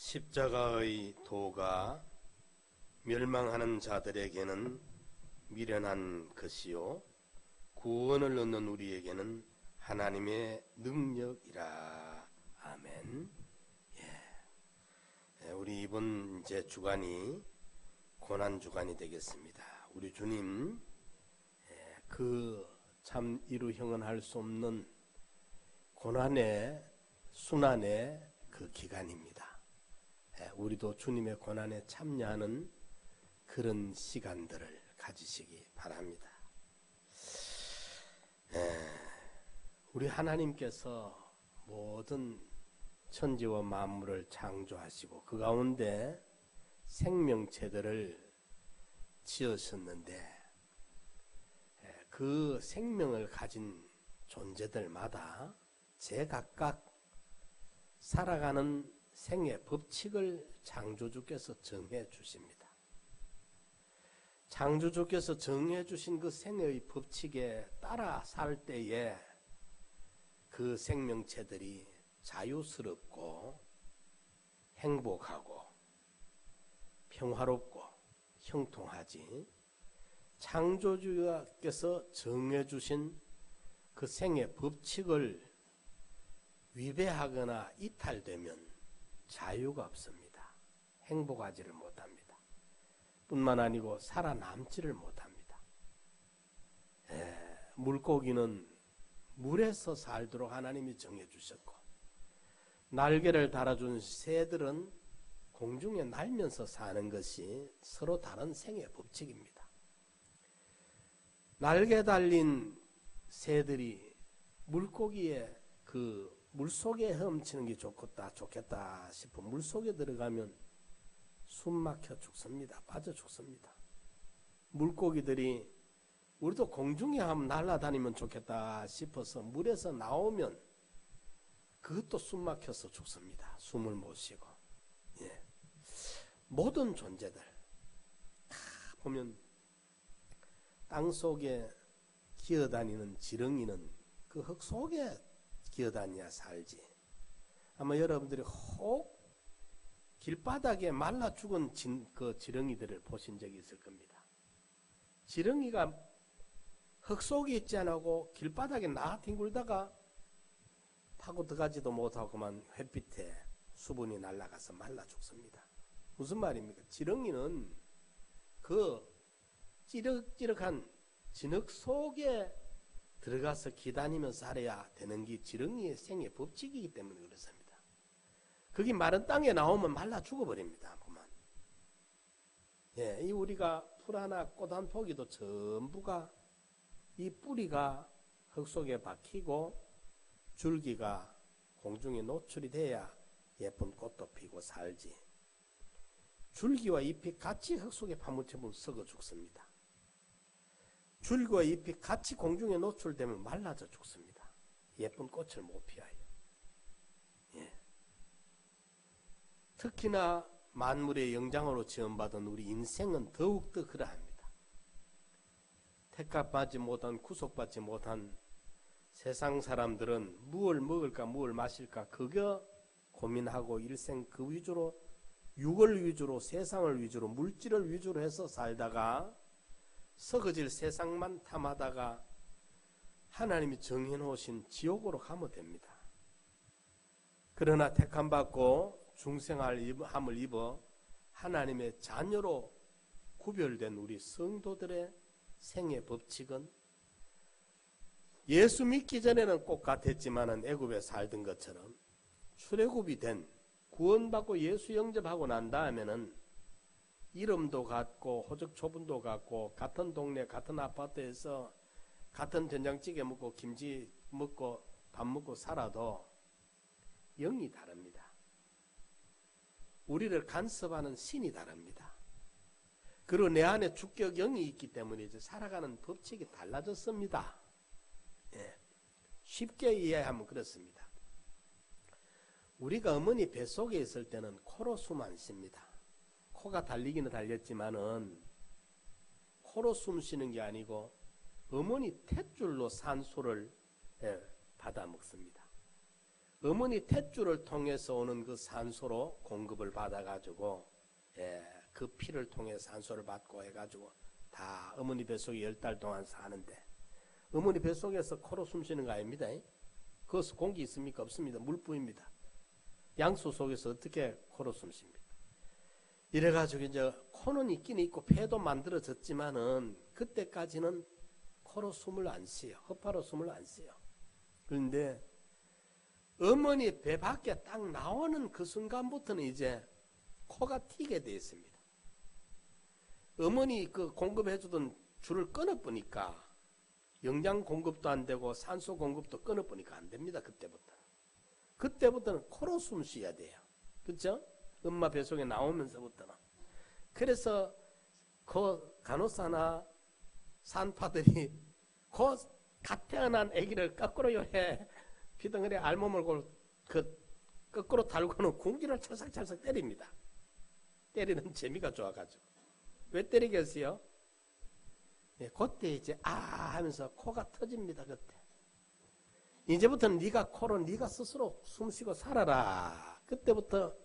십자가의 도가 멸망하는 자들에게는 미련한 것이요 구원을 얻는 우리에게는 하나님의 능력이라. 아멘. 우리 이번 이제 주간이 고난 주간이 되겠습니다. 우리 주님 그 참 이루 형언할 수 없는 고난의 순환의 그 기간입니다. 우리도 주님의 고난에 참여하는 그런 시간들을 가지시기 바랍니다. 우리 하나님께서 모든 천지와 만물을 창조하시고 그 가운데 생명체들을 지으셨는데 그 생명을 가진 존재들마다 제각각 살아가는 생의 법칙을 창조주께서 정해 주십니다. 창조주께서 정해 주신 그 생의 법칙에 따라 살 때에 그 생명체들이 자유스럽고 행복하고 평화롭고 형통하지, 창조주께서 정해 주신 그 생의 법칙을 위배하거나 이탈되면 자유가 없습니다. 행복하지를 못합니다. 뿐만 아니고 살아남지를 못합니다. 물고기는 물에서 살도록 하나님이 정해주셨고, 날개를 달아준 새들은 공중에 날면서 사는 것이 서로 다른 생의 법칙입니다. 날개 달린 새들이 물고기의 그 물속에 헤엄치는 게 좋겠다 싶어 물속에 들어가면 숨 막혀 죽습니다. 빠져 죽습니다. 물고기들이 우리도 공중에 한번 날아다니면 좋겠다 싶어서 물에서 나오면 그것도 숨 막혀서 죽습니다. 숨을 못 쉬고. 모든 존재들 다 보면 땅속에 기어다니는 지렁이는 그 흙 속에 기어다녀야 살지. 아마 여러분들이 혹 길바닥에 말라 죽은 그 지렁이들을 보신 적이 있을 겁니다. 지렁이가 흙 속에 있지 않고 길바닥에 뒹굴다가 파고 들어가지도 못하고만 햇빛에 수분이 날아가서 말라 죽습니다. 무슨 말입니까? 지렁이는 그 찌륵찌륵한 진흙 속에 들어가서 기다니며 살아야 되는 게 지렁이의 생의 법칙이기 때문에 그렇습니다. 그게 마른 땅에 나오면 말라 죽어버립니다. 그만. 이 우리가 풀 하나, 꽃 한 포기도 전부가 이 뿌리가 흙 속에 박히고 줄기가 공중에 노출이 돼야 예쁜 꽃도 피고 살지. 줄기와 잎이 같이 흙 속에 파묻혀보면 썩어 죽습니다. 줄기와 잎이 같이 공중에 노출되면 말라져 죽습니다. 예쁜 꽃을 못 피하여. 특히나 만물의 영장으로 지원받은 우리 인생은 더욱더 그러합니다. 택값받지 못한, 구속받지 못한 세상 사람들은 무엇을 먹을까 무엇을 마실까 그거 고민하고 일생 그 위주로, 육을 위주로, 세상을 위주로, 물질을 위주로 해서 살다가 썩어질 세상만 탐하다가 하나님이 정해놓으신 지옥으로 가면 됩니다. 그러나 택함받고 중생함을 입어 하나님의 자녀로 구별된 우리 성도들의 생의 법칙은 예수 믿기 전에는 꼭 같았지만은 애굽에 살던 것처럼 출애굽이 된, 구원받고 예수 영접하고 난 다음에는 이름도 같고 호적 초분도 같고 같은 동네 같은 아파트에서 같은 된장찌개 먹고 김치 먹고 밥 먹고 살아도 영이 다릅니다. 우리를 간섭하는 신이 다릅니다. 그리고 내 안에 주격 영이 있기 때문에 이제 살아가는 법칙이 달라졌습니다. 쉽게 이해하면 그렇습니다. 우리가 어머니 뱃속에 있을 때는 코로 숨 안 쉽니다. 코가 달리기는 달렸지만은 코로 숨 쉬는 게 아니고 어머니 탯줄로 산소를 받아 먹습니다. 어머니 탯줄을 통해서 오는 그 산소로 공급을 받아가지고 그 피를 통해 산소를 받고 해가지고 다 어머니 뱃속에 10달 동안 사는데 어머니 뱃속에서 코로 숨쉬는 거 아닙니다. 거기서 공기 있습니까? 없습니다. 물뿐입니다. 양수 속에서 어떻게 코로 숨쉽니까? 이래가지고 이제 코는 있긴 있고 폐도 만들어졌지만은 그때까지는 코로 숨을 안 쉬어요. 허파로 숨을 안 쉬어요. 그런데 어머니 배 밖에 딱 나오는 그 순간부터는 이제 코가 튀게 되어 있습니다. 어머니 그 공급해주던 줄을 끊어보니까 영양 공급도 안 되고 산소 공급도 끊어보니까 안 됩니다. 그때부터는 코로 숨 쉬어야 돼요. 그렇죠? 엄마 뱃속에 나오면서부터는. 그래서 그 간호사나 산파들이 갓 태어난 아기를 거꾸로 요래 피덩어리에 알몸을 거꾸로 달고는 궁지를 찰싹찰싹 때립니다. 때리는 재미가 좋아가지고. 왜 때리겠어요? 그때 이제 하면서 코가 터집니다. 그때. 이제부터는 네가 코로 네가 스스로 숨쉬고 살아라. 그때부터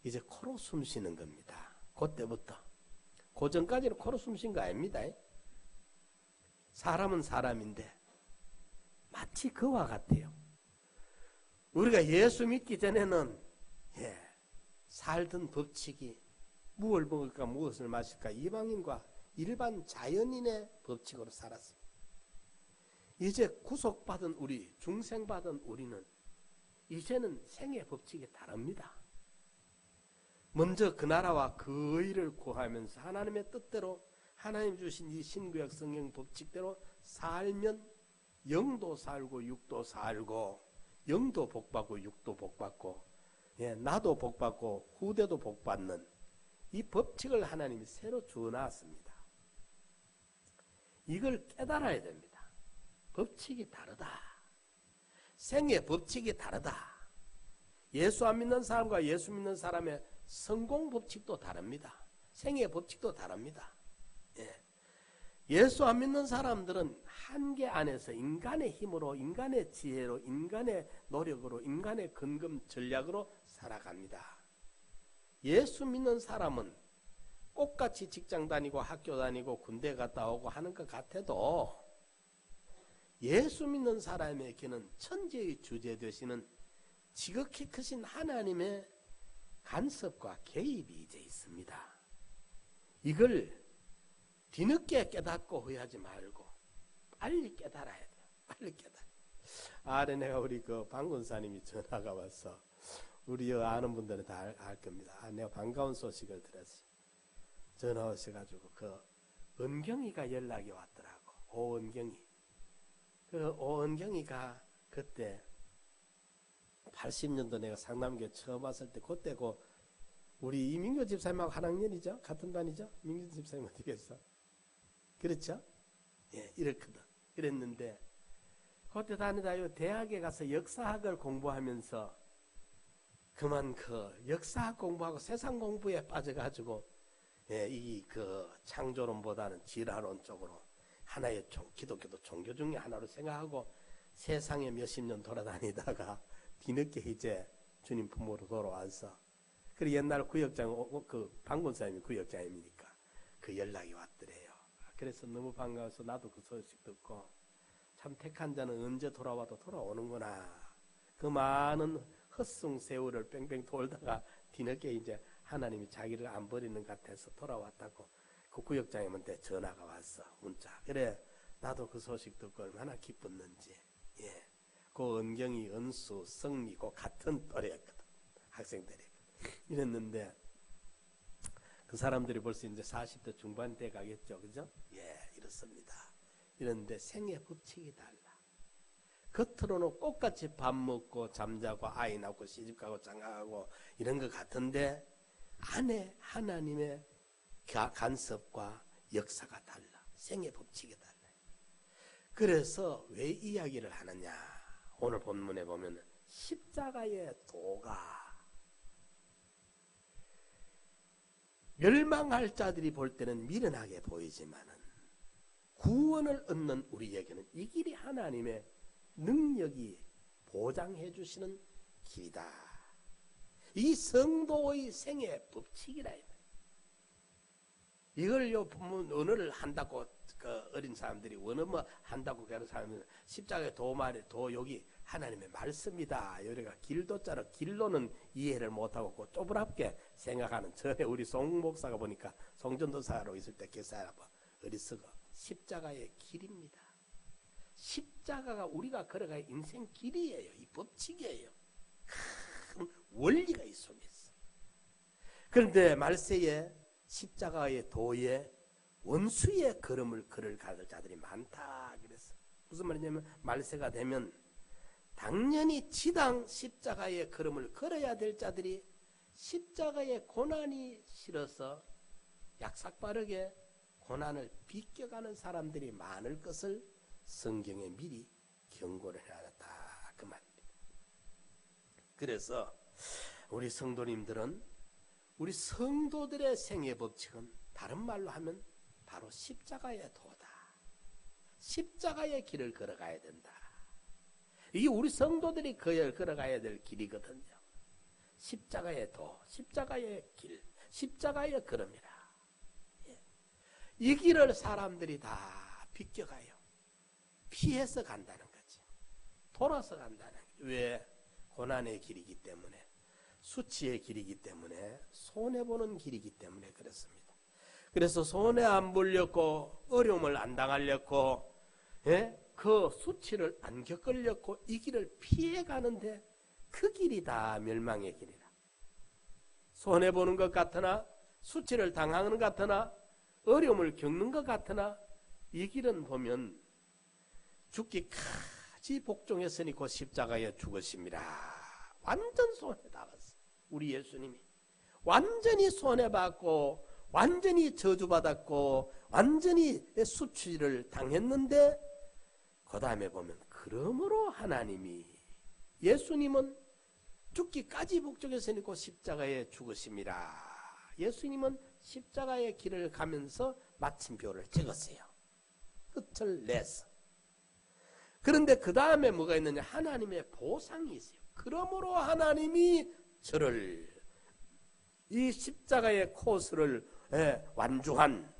이제 코로 숨쉬는 겁니다. 그때부터. 그 전까지는 코로 숨쉰 거 아닙니다. 사람은 사람인데 마치 그와 같아요. 우리가 예수 믿기 전에는 살던 법칙이 무엇을 먹을까 무엇을 마실까 이방인과 일반 자연인의 법칙으로 살았습니다. 이제 구속받은 우리, 중생받은 우리는 이제는 생의 법칙이 다릅니다. 먼저 그 나라와 그 의를 구하면서 하나님의 뜻대로 하나님 주신 이 신구약 성경 법칙대로 살면 영도 살고 육도 살고 영도 복받고 육도 복받고 나도 복받고 후대도 복받는 이 법칙을 하나님이 새로 주어놨습니다. 이걸 깨달아야 됩니다. 법칙이 다르다. 생의 법칙이 다르다. 예수 안 믿는 사람과 예수 믿는 사람의 성공 법칙도 다릅니다. 생의 법칙도 다릅니다. 예수 안 믿는 사람들은 한계 안에서 인간의 힘으로, 인간의 지혜로, 인간의 노력으로, 인간의 근검 전략으로 살아갑니다. 예수 믿는 사람은 똑같이 직장 다니고 학교 다니고 군대 갔다 오고 하는 것 같아도 예수 믿는 사람에게는 천지의 주제 되시는 지극히 크신 하나님의 간섭과 개입이 이제 있습니다. 이걸 뒤늦게 깨닫고 후회하지 말고 빨리 깨달아야 돼요. 빨리 깨달아. 내가 우리 그 방군사님이 전화가 와서 우리 아는 분들은 다 알 겁니다. 내가 반가운 소식을 들었어요. 전화 오셔가지고 그 은경이가 연락이 왔더라고. 오은경이. 그 오은경이가 그때 80년도 내가 상남교회 처음 왔을 때 그때 그 우리 이민교 집사님하고 한 학년이죠? 같은 반이죠? 민교 집사님 어디 계셔? 그렇죠? 이렇거든. 그랬는데 그때 다니다요 대학에 가서 역사학을 공부하면서 그만 그 역사학 공부하고 세상 공부에 빠져가지고 이 그 창조론보다는 진화론 쪽으로 하나의 기독교도 종교 중에 하나로 생각하고 세상에 몇십 년 돌아다니다가 뒤늦게 이제 주님 품으로 돌아와서 그리고 옛날 구역장 그 방군사님이 구역장님이니까 그 연락이 왔더래요. 그래서 너무 반가워서 나도 그 소식 듣고 참 택한 자는 언제 돌아와도 돌아오는구나. 그 많은 헛송 세월을 뺑뺑 돌다가 뒤늦게 이제 하나님이 자기를 안 버리는 것 같아서 돌아왔다고 그 구역장님한테 전화가 왔어. 문자. 그래 나도 그 소식 듣고 얼마나 기뻤는지. 그 은경이, 은수, 성미 그 같은 또래였거든. 학생들이. 이랬는데 그 사람들이 벌써 이제 40대 중반 때 가겠죠. 그죠? 이렇습니다. 이런데 생의 법칙이 달라. 겉으로는 똑같이 밥 먹고 잠자고 아이 낳고 시집가고 장가가고 이런 것 같은데 안에 하나님의 간섭과 역사가 달라. 생의 법칙이 달라요. 그래서 왜 이야기를 하느냐. 오늘 본문에 보면 십자가의 도가 멸망할 자들이 볼 때는 미련하게 보이지만은 구원을 얻는 우리에게는 이 길이 하나님의 능력이 보장해 주시는 길이다. 이 성도의 생애 법칙이라. 이걸요, 언어를 한다고, 어린 사람들이 원어 뭐 한다고 그런 사람은 십자가의 도 여기 하나님의 말씀이다. 여기가 길도자로 길로는 이해를 못하고 그 쪼그랗게 생각하는 전에 우리 송 목사가 보니까 송전도사로 있을 때 개사라 어리석어. 십자가의 길입니다. 십자가가 우리가 걸어갈 인생 길이에요. 이 법칙이에요. 큰 원리가 이 속에 있어. 그런데 말세에 십자가의 도에 원수의 걸음을 걸을 자들이 많다 그랬어. 무슨 말이냐면 말세가 되면 당연히 지당 십자가의 걸음을 걸어야 될 자들이 십자가의 고난이 싫어서 약삭빠르게 고난을 비껴가는 사람들이 많을 것을 성경에 미리 경고를 해놨다 그 말입니다. 그래서 우리 성도님들은 우리 성도들의 생애 법칙은 다른 말로 하면 바로 십자가의 도다. 십자가의 길을 걸어가야 된다. 이게 우리 성도들이 걸어가야 될 길이거든요. 십자가의 도, 십자가의 길, 십자가의 걸음이라. 이 길을 사람들이 다 비껴가요. 피해서 간다는 거지. 돌아서 간다는 거지. 왜? 고난의 길이기 때문에, 수치의 길이기 때문에, 손해보는 길이기 때문에 그렇습니다. 그래서 손해 안 보려고, 어려움을 안 당하려고, 그 수치를 안 겪으려고 이 길을 피해가는데 그 길이 다 멸망의 길이라. 손해보는 것 같으나, 수치를 당하는 것 같으나, 어려움을 겪는 것 같으나 이 길은 보면 죽기까지 복종했으니 그 십자가에 죽으심이라. 완전 손해당했어. 우리 예수님이 완전히 손해받고 완전히 저주받았고 완전히 수치를 당했는데 그 다음에 보면 그러므로 하나님이 예수님은 죽기까지 복종했으니 그 십자가에 죽으심이라. 예수님은 십자가의 길을 가면서 마침표를 찍었어요. 끝을 냈어. 그런데 그 다음에 뭐가 있느냐? 하나님의 보상이 있어요. 그러므로 하나님이 저를 이 십자가의 코스를 완주한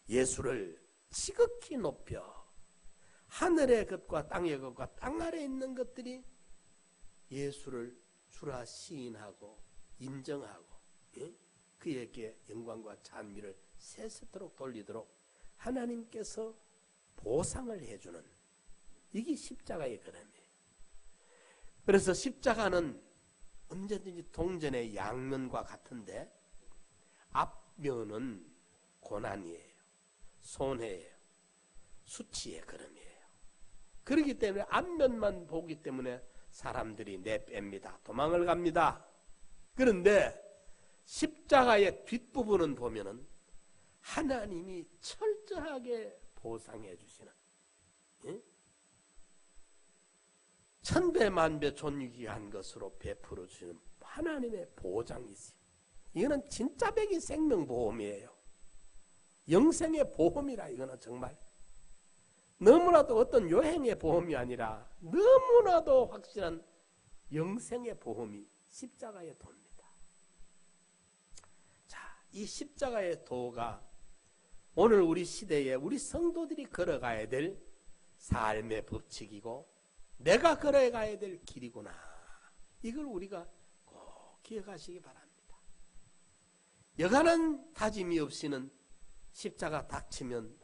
예수를 지극히 높여 하늘의 것과 땅의 것과 땅 아래에 있는 것들이 예수를 주라 시인하고 인정하고 그에게 영광과 찬미를 세세토록 돌리도록 하나님께서 보상을 해주는 이게 십자가의 걸음이에요. 그래서 십자가는 언제든지 동전의 양면과 같은데 앞면은 고난이에요. 손해예요. 수치의 걸음이에요. 그렇기 때문에 앞면만 보기 때문에 사람들이 내뺍니다. 도망을 갑니다. 그런데 십자가의 뒷부분은 보면은 하나님이 철저하게 보상해 주시는 천배만배 존귀한 것으로 베풀어 주시는 하나님의 보장이 있어요. 이거는 진짜 백이 생명보험이에요. 영생의 보험이라. 이거는 정말 너무나도 어떤 여행의 보험이 아니라 너무나도 확실한 영생의 보험이 십자가의 도입니다. 이 십자가의 도가 오늘 우리 시대에 우리 성도들이 걸어가야 될 삶의 법칙이고 내가 걸어가야 될 길이구나. 이걸 우리가 꼭 기억하시기 바랍니다. 여간한 다짐이 없이는 십자가 닥치면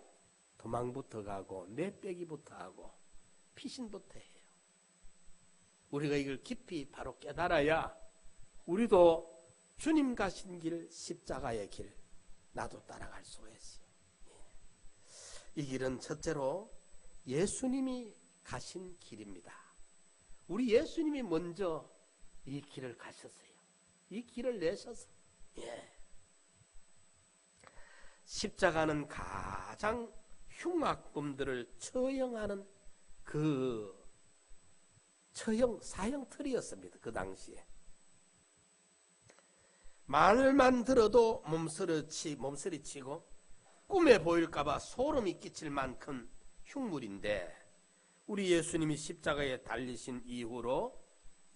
도망부터 가고 내빼기부터 하고 피신부터 해요. 우리가 이걸 깊이 바로 깨달아야 우리도 주님 가신 길, 십자가의 길, 나도 따라갈 수가 있어요. 이 길은 첫째로 예수님이 가신 길입니다. 우리 예수님이 먼저 이 길을 가셨어요. 이 길을 내셔서. 십자가는 가장 흉악범들을 처형하는 그 사형 틀이었습니다. 그 당시에. 말만 들어도 몸서리치고 꿈에 보일까봐 소름이 끼칠 만큼 흉물인데 우리 예수님이 십자가에 달리신 이후로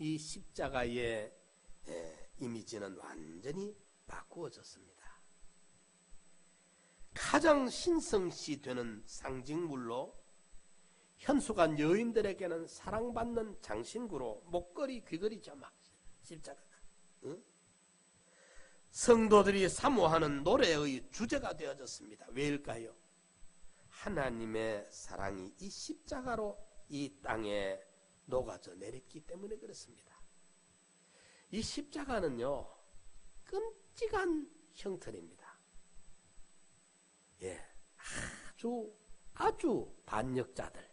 이 십자가의 이미지는 완전히 바꾸어졌습니다. 가장 신성시되는 상징물로 현숙한 여인들에게는 사랑받는 장신구로 목걸이, 귀걸이죠. 막 십자가가. 응? 성도들이 사모하는 노래의 주제가 되어졌습니다. 왜일까요? 하나님의 사랑이 이 십자가로 이 땅에 녹아져 내렸기 때문에 그렇습니다. 이 십자가는요, 끔찍한 형틀입니다. 예, 아주 반역자들.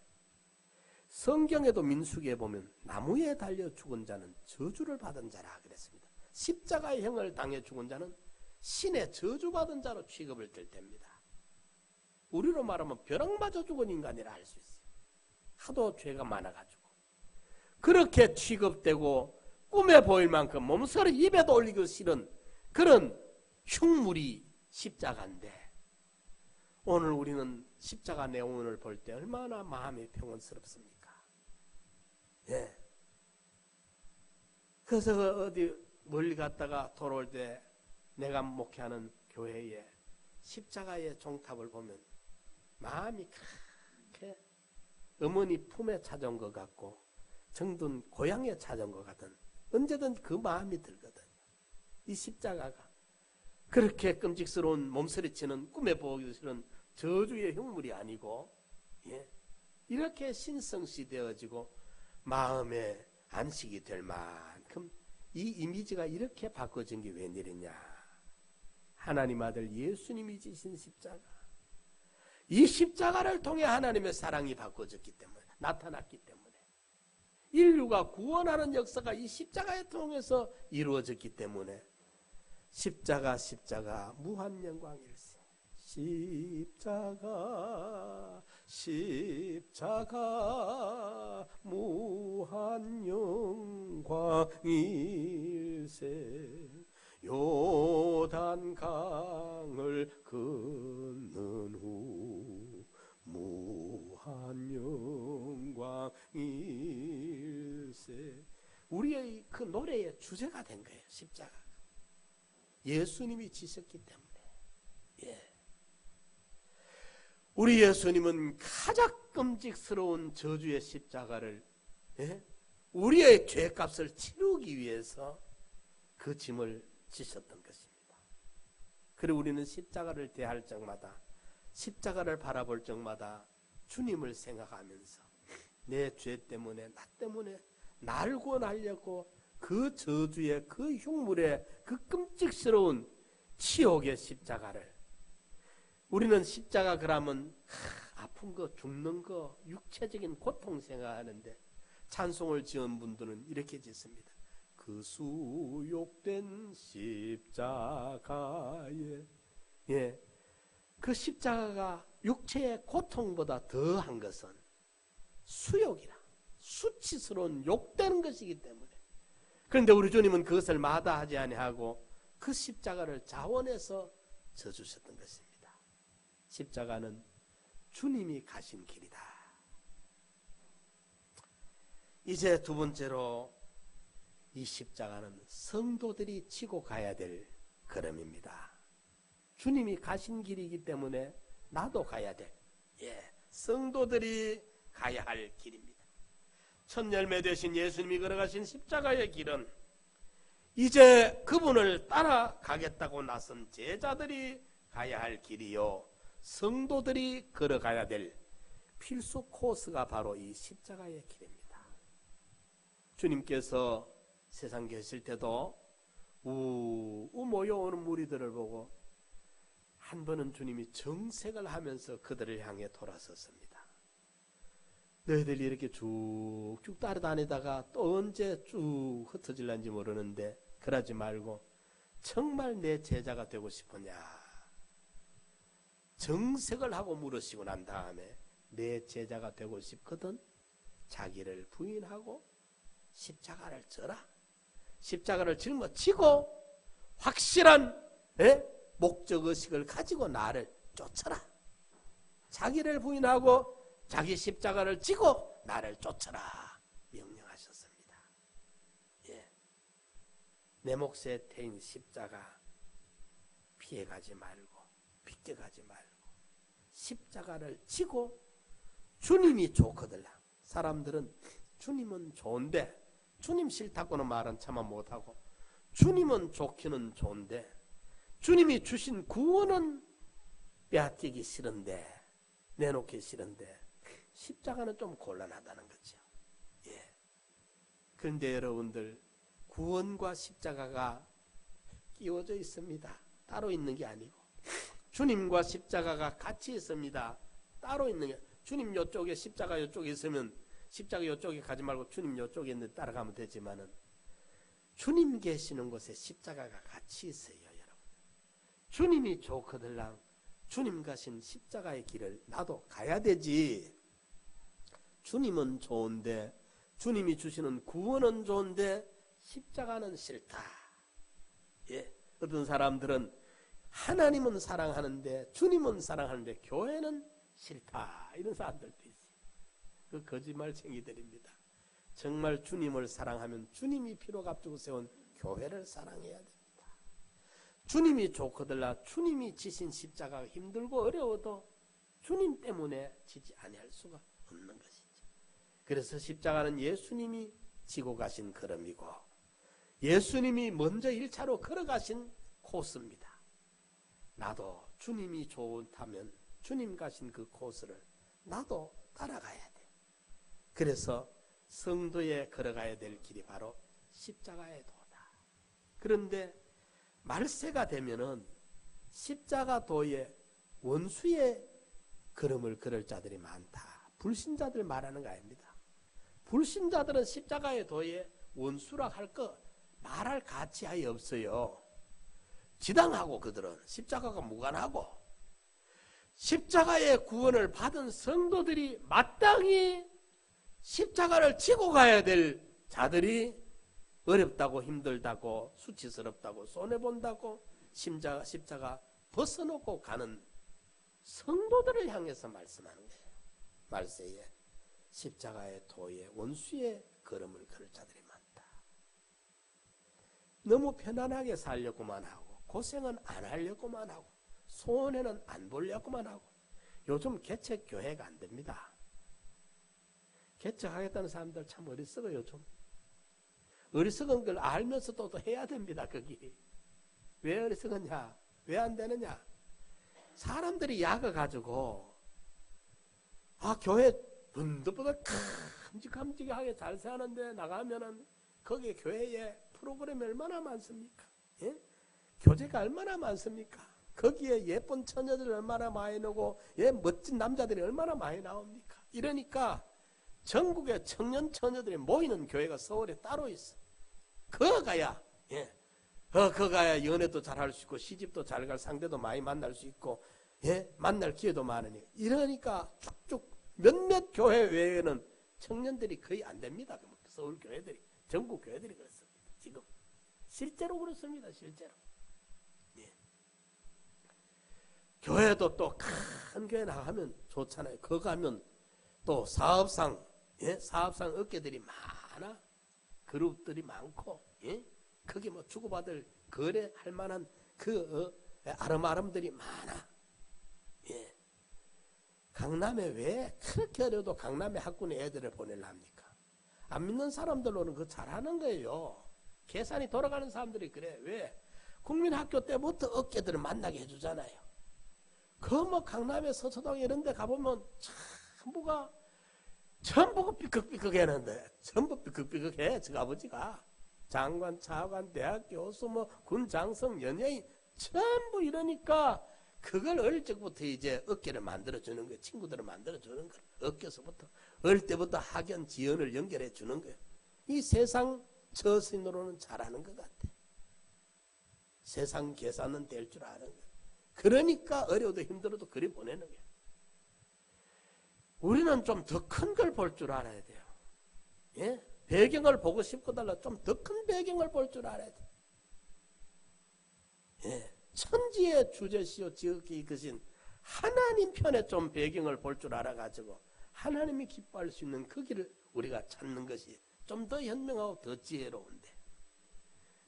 성경에도 민수기에 보면 나무에 달려 죽은 자는 저주를 받은 자라 그랬습니다. 십자가의 형을 당해 죽은 자는 신의 저주받은 자로 취급을 될 때입니다. 우리로 말하면 벼락 맞아 죽은 인간이라 할 수 있어요. 하도 죄가 많아가지고. 그렇게 취급되고 꿈에 보일 만큼 몸서리 입에도 올리기 싫은 그런 흉물이 십자가인데, 오늘 우리는 십자가 내용을 볼 때 얼마나 마음이 평온스럽습니까? 예. 그래서 어디 멀리 갔다가 돌아올 때 내가 목회하는 교회에 십자가의 종탑을 보면 마음이 그렇게 어머니 품에 찾아온 것 같고 정든 고향에 찾아온 것 같은 언제든 그 마음이 들거든요. 이 십자가가 그렇게 끔찍스러운 몸서리치는 꿈에 보기 싫은 저주의 흉물이 아니고, 예, 이렇게 신성시 되어지고 마음에 안식이 될 만큼 이 이미지가 이렇게 바꿔진 게 웬일이냐. 하나님 아들 예수님이 지신 십자가, 이 십자가를 통해 하나님의 사랑이 바꿔졌기 때문에, 나타났기 때문에, 인류가 구원하는 역사가 이 십자가에 통해서 이루어졌기 때문에 십자가 무한 영광일세. 십자가 무한 영광일세. 요단강을 건넌 후 무한 영광일세. 우리의 그 노래의 주제가 된 거예요. 십자가가 예수님이 지셨기 때문에. 예. 우리 예수님은 가장 끔찍스러운 저주의 십자가를, 예? 우리의 죄값을 치르기 위해서 그 짐을 지셨던 것입니다. 그리고 우리는 십자가를 대할 적마다, 십자가를 바라볼 적마다 주님을 생각하면서 내 죄 때문에, 나 때문에 나를 구원하려고 그 저주의, 그 흉물의, 그 끔찍스러운 치욕의 십자가를, 우리는 십자가 그러면 아픈 거, 죽는 거, 육체적인 고통 생각하는데 찬송을 지은 분들은 이렇게 짓습니다. 그 수욕된 십자가에, 예, 그 십자가가 육체의 고통보다 더한 것은 수욕이라, 수치스러운 욕되는 것이기 때문에. 그런데 우리 주님은 그것을 마다하지 아니하고 그 십자가를 자원해서 져주셨던 것입니다. 십자가는 주님이 가신 길이다. 이제 두 번째로 이 십자가는 성도들이 지고 가야 될 걸음입니다. 주님이 가신 길이기 때문에 나도 가야 될, 예, 성도들이 가야 할 길입니다. 첫 열매 되신 예수님이 걸어가신 십자가의 길은 이제 그분을 따라가겠다고 나선 제자들이 가야 할 길이요, 성도들이 걸어가야 될 필수 코스가 바로 이 십자가의 길입니다. 주님께서 세상 계실 때도 모여오는 무리들을 보고 한 번은 주님이 정색을 하면서 그들을 향해 돌아섰습니다. 너희들이 이렇게 쭉쭉 따라다니다가 또 언제 쭉 흩어질는지 모르는데 그러지 말고 정말 내 제자가 되고 싶으냐. 정색을 하고 물으시고 난 다음에 내 제자가 되고 싶거든 자기를 부인하고 십자가를 져라. 십자가를 짊어지고 확실한 목적의식을 가지고 나를 쫓아라. 자기를 부인하고 자기 십자가를 지고 나를 쫓아라 명령하셨습니다. 내 몫에 태인 십자가 피해가지 말고 비껴가지 말고 십자가를 지고 주님이 좋거들라. 사람들은 주님은 좋은데 주님 싫다고는 말은 차마 못하고 주님은 좋기는 좋은데 주님이 주신 구원은 빼앗기기 싫은데 내놓기 싫은데 십자가는 좀 곤란하다는 거죠. 예. 그런데 여러분들 구원과 십자가가 끼워져 있습니다. 따로 있는 게 아니고 주님과 십자가가 같이 있습니다. 따로 있는 게 주님 이쪽에 십자가 이쪽에 있으면 십자가 이쪽에 가지 말고 주님 이쪽에 있는 데 따라가면 되지만은 주님 계시는 곳에 십자가가 같이 있어요, 여러분. 주님이 좋거들랑 주님 가신 십자가의 길을 나도 가야 되지. 주님은 좋은데 주님이 주시는 구원은 좋은데 십자가는 싫다. 예, 어떤 사람들은 하나님은 사랑하는데 주님은 사랑하는데 교회는 싫다. 이런 사람들도 있어요. 그 거짓말쟁이들입니다. 정말 주님을 사랑하면 주님이 피로 값주고 세운 교회를 사랑해야 됩니다. 주님이 좋거들라 주님이 지신 십자가가 힘들고 어려워도 주님 때문에 지지 아니할 수가 없는 것이죠. 그래서 십자가는 예수님이 지고 가신 걸음이고 예수님이 먼저 1차로 걸어가신 코스입니다. 나도 주님이 좋다면 주님 가신 그 코스를 나도 따라가야 돼. 그래서 성도에 걸어가야 될 길이 바로 십자가의 도다. 그런데 말세가 되면은 십자가 도의 원수의 걸음을 걸을 자들이 많다. 불신자들 말하는 거 아닙니다. 불신자들은 십자가의 도의 원수라 할 거 말할 가치아예 없어요. 지당하고 그들은 십자가가 무관하고 십자가의 구원을 받은 성도들이 마땅히 십자가를 지고 가야 될 자들이 어렵다고 힘들다고 수치스럽다고 손해본다고 십자가 벗어놓고 가는 성도들을 향해서 말씀하는 거예요. 말세에 십자가의 도의 원수의 걸음을 걸을 자들이 많다. 너무 편안하게 살려고만 하고 고생은 안 하려고만 하고 손해는 안 보려고만 하고 요즘 개척교회가 안 됩니다. 개척하겠다는 사람들 참 어리석어요. 좀 어리석은 걸 알면서도 또 해야 됩니다. 거기 왜 어리석었냐? 왜 안 되느냐? 사람들이 약을 가지고 교회 번득번득 큼직큼직하게 잘 사는데 나가면은 거기에 교회에 프로그램이 얼마나 많습니까? 예? 교제가 얼마나 많습니까? 거기에 예쁜 처녀들이 얼마나 많이 나오고 멋진 남자들이 얼마나 많이 나옵니까? 이러니까 전국의 청년 처녀들이 모이는 교회가 서울에 따로 있어. 그거 가야 그거 가야 연애도 잘할 수 있고 시집도 잘 갈 상대도 많이 만날 수 있고 만날 기회도 많으니까. 이러니까 쭉쭉 몇몇 교회 외에는 청년들이 거의 안 됩니다. 서울 교회들이 전국 교회들이 그렇습니다. 지금 실제로 그렇습니다. 실제로. 교회도 또 큰 교회 나가면 좋잖아요. 거기 가면 또 사업상 업계들이 많아. 그룹들이 많고 거기 뭐 주고받을 거래할 만한 그 아름아름들이 많아. 강남에 왜 그렇게 어려도 강남에 학군에 애들을 보내려 합니까? 안 믿는 사람들로는 그거 잘하는 거예요. 계산이 돌아가는 사람들이 그래. 왜? 국민학교 때부터 업계들을 만나게 해주잖아요. 그 뭐 강남에 서초동 이런 데 가보면 전부가 삐걱삐걱 했는데 전부 삐걱삐걱해. 저 아버지가 장관, 차관, 대학 교수, 군 장성, 연예인 전부 이러니까 그걸 어릴 적부터 이제 어깨를 만들어주는 거예요. 친구들을 만들어주는 거예요. 어깨서부터 어릴 때부터 학연, 지연을 연결해 주는 거예요. 이 세상 저신으로는 잘하는 것 같아. 세상 계산은 될 줄 아는 거예요. 그러니까 어려워도 힘들어도 그리 보내는 거예요. 우리는 좀 더 큰 걸 볼 줄 알아야 돼요. 배경을 보고 싶고 달라 좀 더 큰 배경을 볼 줄 알아야 돼. 천지의 주제시요 지극히 크신 하나님 편에 좀 배경을 볼 줄 알아가지고 하나님이 기뻐할 수 있는 그 길을 우리가 찾는 것이 좀 더 현명하고 더 지혜로운데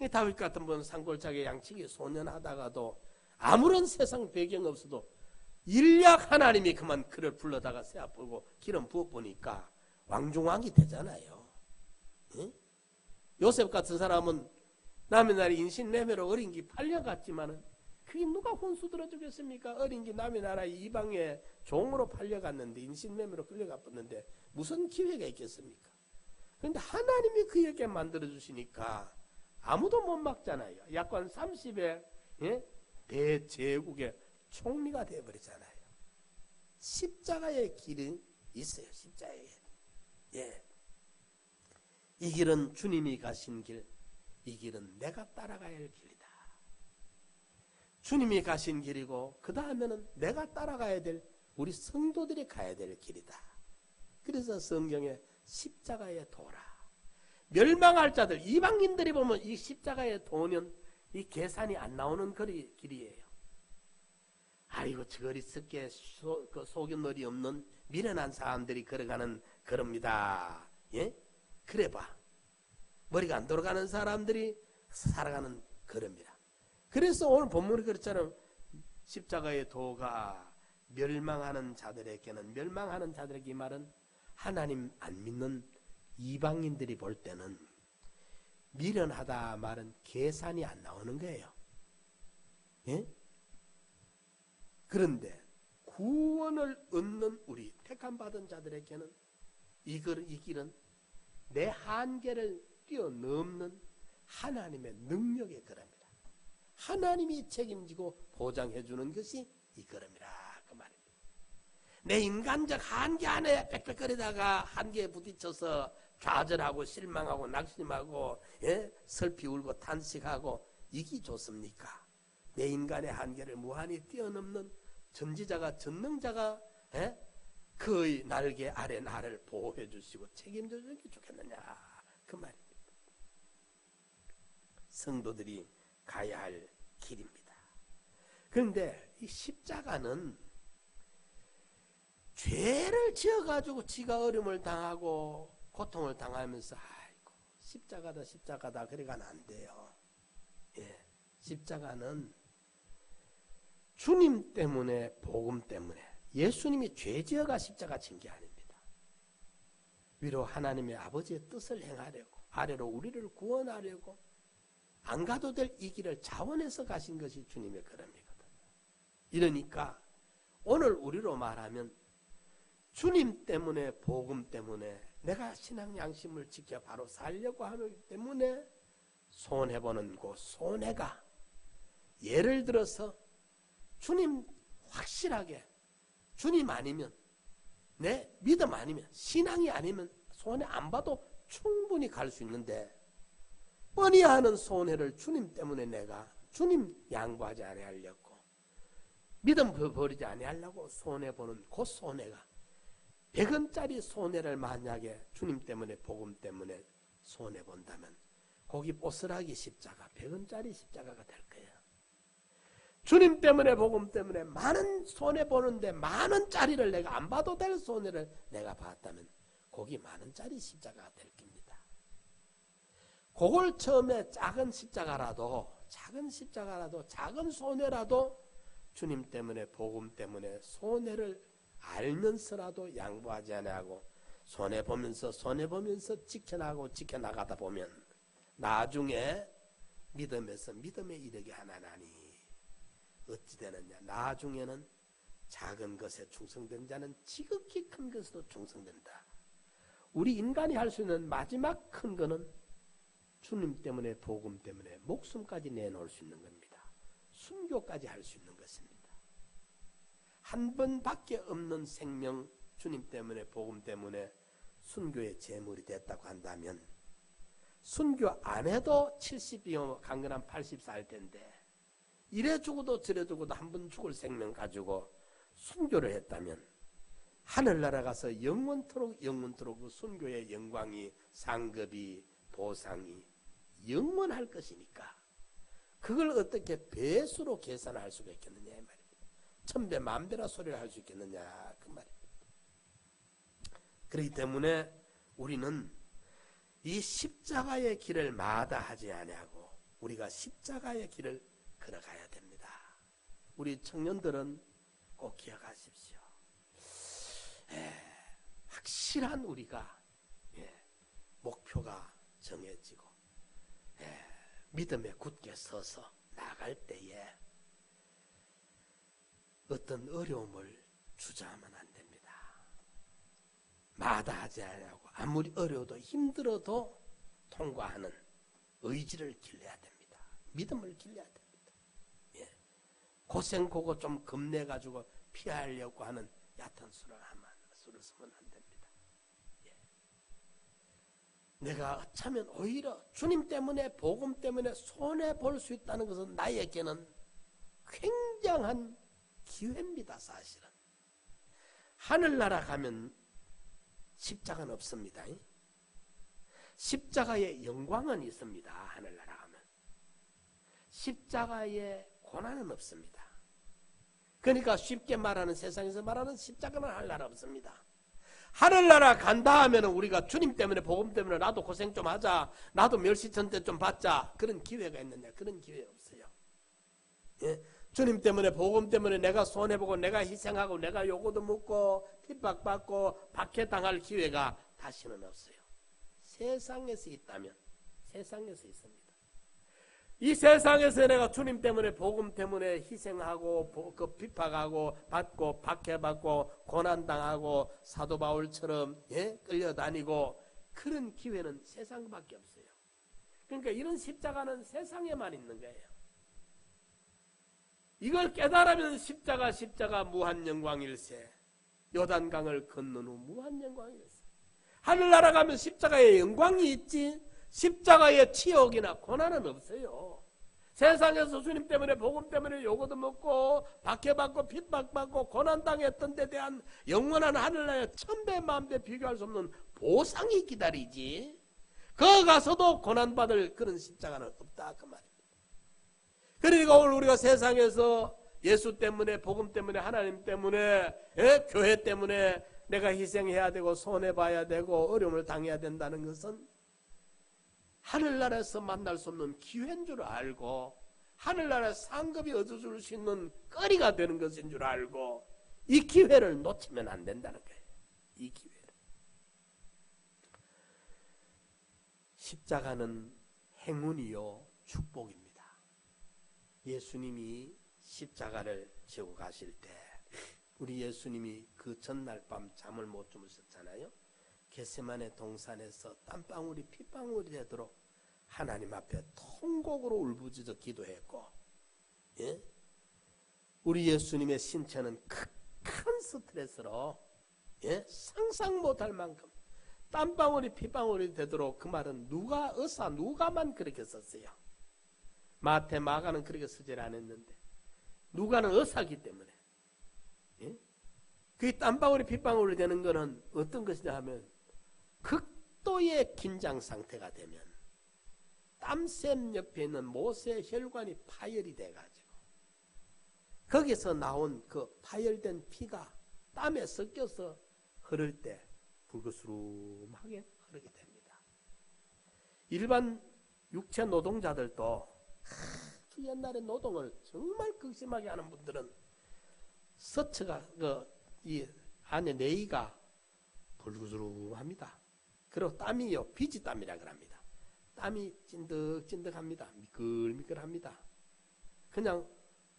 다윗 같은 분은 산골짜기 양치기 소년하다가도 아무런 세상 배경 없어도 일약 하나님이 그만 그를 불러다가 새 앞불고 기름 부어보니까 왕중왕이 되잖아요. 예? 요셉 같은 사람은 남의 나라 인신매매로 어린 기 팔려갔지만은 그게 누가 혼수 들어주겠습니까? 어린 기 남의 나라 이방의 종으로 팔려갔는데 인신매매로 끌려갔었는데 무슨 기회가 있겠습니까? 그런데 하나님이 그에게 만들어주시니까 아무도 못 막잖아요. 약관 30에 예? 대제국의 총리가 되어버리잖아요. 십자가의 길이 있어요. 십자가의 길. 예. 이 길은 주님이 가신 길, 이 길은 내가 따라가야 할 길이다. 주님이 가신 길이고 그 다음에는 내가 따라가야 될 우리 성도들이 가야 될 길이다. 그래서 성경에 십자가의 도라. 멸망할 자들, 이방인들이 보면 이 십자가의 도는 이 계산이 안 나오는 길이에요. 아이고 저 어리석게 속임놀이 없는 미련한 사람들이 걸어가는 걸음이다. 예? 그래봐. 머리가 안 돌아가는 사람들이 살아가는 걸음이라. 그래서 오늘 본문이 그렇잖아요. 십자가의 도가 멸망하는 자들에게는, 멸망하는 자들에게 이 말은 하나님 안 믿는 이방인들이 볼 때는 미련하다 말은 계산이 안 나오는 거예요. 예? 그런데 구원을 얻는 우리 택함 받은 자들에게는 이 길은 내 한계를 뛰어넘는 하나님의 능력의 걸음이라. 하나님이 책임지고 보장해 주는 것이 이 걸음이라 그 말입니다. 내 인간적 한계 안에 빽빽거리다가 한계에 부딪혀서 좌절하고 실망하고 낙심하고 예? 슬피 울고 탄식하고 이기 좋습니까? 내 인간의 한계를 무한히 뛰어넘는 전지자가 전능자가 예? 그의 날개 아래 나를 보호해 주시고 책임져 주는 게 좋겠느냐 그 말입니다. 성도들이 가야 할 길입니다. 그런데 이 십자가는 죄를 지어가지고 지가 어려움을 당하고 고통을 당하면서 아이고 십자가다 그래가는 안 돼요. 예, 십자가는 주님 때문에 복음 때문에 예수님이 죄 지어가 십자가 진 게 아닙니다. 위로 하나님의 아버지의 뜻을 행하려고 아래로 우리를 구원하려고 안 가도 될 이 길을 자원해서 가신 것이 주님의 걸음이거든요. 이러니까 오늘 우리로 말하면 주님 때문에 복음 때문에 내가 신앙 양심을 지켜 바로 살려고 하기 때문에 손해보는 그 손해가 예를 들어서 주님 확실하게 주님 아니면 내 믿음 아니면 신앙이 아니면 손해 안 봐도 충분히 갈 수 있는데 뻔히 하는 손해를 주님 때문에 내가 주님 양보하지 아니하려고 믿음 버리지 아니하려고 손해보는 그 손해가 100원짜리 손해를 만약에 주님 때문에 복음 때문에 손해본다면 거기 보스라기 십자가 100원짜리 십자가가 될 거예요. 주님 때문에 복음 때문에 많은 손해보는데 만원짜리를 내가 안 봐도 될 손해를 내가 봤다면 거기 만원짜리 십자가가 될 겁니다. 그걸 처음에 작은 십자가라도 작은 손해라도 주님 때문에 복음 때문에 손해를 알면서라도 양보하지 않고 손해보면서 지켜나가다 보면 나중에 믿음에서 믿음에 이르게 하나니 어찌 되느냐. 나중에는 작은 것에 충성된 자는 지극히 큰 것에도 충성된다. 우리 인간이 할 수 있는 마지막 큰 거는 주님 때문에 복음 때문에 목숨까지 내놓을 수 있는 겁니다. 순교까지 할 수 있는 것입니다. 한 번밖에 없는 생명 주님 때문에 복음 때문에 순교의 제물이 됐다고 한다면 순교 안 해도 70이요 강건한 80살 텐데 이래 죽어도 저래 죽어도 한 번 죽을 생명 가지고 순교를 했다면 하늘나라 가서 영원토록 그 순교의 영광이 상급이 보상이 영원할 것이니까 그걸 어떻게 배수로 계산할 수가 있겠느냐 이 말입니다. 천배 만배라 소리를 할 수 있겠느냐 그 말입니다. 그렇기 때문에 우리는 이 십자가의 길을 마다하지 아니하고 우리가 십자가의 길을 걸어가야 됩니다. 우리 청년들은 꼭 기억하십시오. 확실한 우리가 목표가 정해지고 믿음에 굳게 서서 나갈 때에 어떤 어려움을 주저하면 안 됩니다. 마다하지 않고 아무리 어려워도 힘들어도 통과하는 의지를 길러야 됩니다. 믿음을 길러야 됩니다. 고생 그거 좀 겁내가지고 피하려고 하는 얕은 수를 쓰면 안 됩니다. 내가 어쩌면 오히려 주님 때문에 복음 때문에 손해볼 수 있다는 것은 나에게는 굉장한 기회입니다. 사실은 하늘나라 가면 십자가는 없습니다. 십자가의 영광은 있습니다. 하늘나라 가면 십자가의 고난은 없습니다. 그러니까 쉽게 말하는, 세상에서 말하는 십자가는 하늘나라 없습니다. 하늘나라 간다 하면 우리가 주님 때문에 복음 때문에 나도 고생 좀 하자, 나도 멸시천대 좀 받자, 그런 기회가 있느냐? 그런 기회 없어요. 주님 때문에 복음 때문에 내가 손해보고 내가 희생하고 내가 요거도 묻고 핍박받고 박해당할 기회가 다시는 없어요. 세상에서 있다면 세상에서 있습니다. 이 세상에서 내가 주님 때문에 복음 때문에 희생하고 그 핍박하고 받고 박해받고 고난당하고 사도 바울처럼 끌려다니고 그런 기회는 세상밖에 없어요. 그러니까 이런 십자가는 세상에만 있는 거예요. 이걸 깨달으면 십자가 무한 영광일세. 요단강을 건넌 후 무한 영광일세. 하늘나라 가면 십자가의 영광이 있지 십자가의 치욕이나 고난은 없어요. 세상에서 주님 때문에 복음 때문에 요거도 먹고 박해받고 핍박받고 고난당했던 데 대한 영원한 하늘나라의 천배 만배 비교할 수 없는 보상이 기다리지 거기 가서도 고난받을 그런 십자가는 없다 그 말입니다. 그러니까 오늘 우리가 세상에서 예수 때문에 복음 때문에 하나님 때문에 교회 때문에 내가 희생해야 되고 손해봐야 되고 어려움을 당해야 된다는 것은 하늘나라에서 만날 수 없는 기회인 줄 알고 하늘나라 상급이 얻어줄 수 있는 거리가 되는 것인 줄 알고 이 기회를 놓치면 안 된다는 거예요. 이 기회를. 십자가는 행운이요 축복입니다. 예수님이 십자가를 지고 가실 때 우리 예수님이 그 전날 밤 잠을 못 주무셨잖아요. 겟세마네 동산에서 땀방울이 핏방울이 되도록 하나님 앞에 통곡으로 울부짖어 기도했고 우리 예수님의 신체는 극한 스트레스로 상상 못할 만큼 땀방울이 핏방울이 되도록 그 말은 누가만 그렇게 썼어요. 마태, 마가는 그렇게 쓰질 않았는데 누가는 의사기 때문에 그 땀방울이 핏방울이 되는 것은 어떤 것이냐 하면 극도의 긴장 상태가 되면 땀샘 옆에 있는 못의 혈관이 파열이 돼가지고 거기서 나온 그 파열된 피가 땀에 섞여서 흐를 때 불그스름하게 흐르게 됩니다. 일반 육체 노동자들도 그 옛날에 노동을 정말 극심하게 하는 분들은 서처가 이 안에 내의가 불그스름합니다. 그리고 땀이요 비지땀이라 합니다. 땀이 찐득찐득합니다. 미끌미끌합니다. 그냥